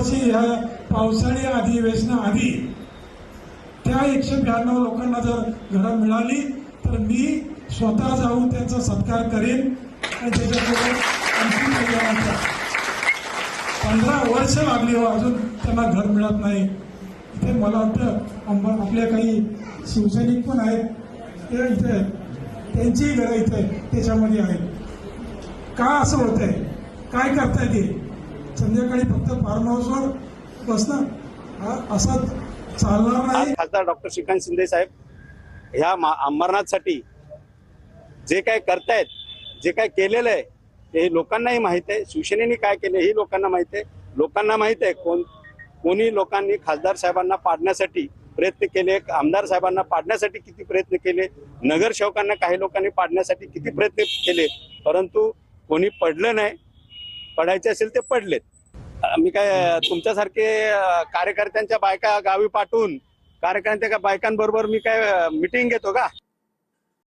ह्या पावसाळी अधिवेशनाआधी त्या 192 लोकांना जर घरं मिळाली तर मी स्वतः जाऊन त्यांचा सत्कार करेन आणि त्याच्यासोबत आणखी 15 वर्ष लागली हो अजून त्यांना घर मिळत नाही। इथे मला वाटतं आपल्या काही शिवसैनिक पण आहेत ते इथे त्यांची घरं इथे त्याच्यामध्ये आहेत। का असं होतंय, काय करताय ते? संध्याकाळी फक्त फार्म हाऊसवर बसणं असं चालणार नाही। खासदार डॉक्टर श्रीकांत शिंदे साहेब ह्या अंबरनाथसाठी जे काय करतायत, जे काय केलेलं आहे ते लोकांनाही माहित आहे। शिवसेनेने काय केले हे लोकांना माहित आहे। लोकांना माहित आहे कोणी लोकांनी खासदार साहेबांना पाडण्यासाठी प्रयत्न केले, आमदार साहेबांना पाडण्यासाठी किती प्रयत्न केले, नगरसेवकांना काही लोकांनी पाडण्यासाठी किती प्रयत्न केले, परंतु कोणी पडलं नाही। पडायचे असेल ते पडलेत। मी काय तुमच्यासारखे कार्यकर्त्यांच्या बायका गावी पाठवून कार्यकर्त्यांच्या बायकांबरोबर मी काय मिटिंग घेतो का?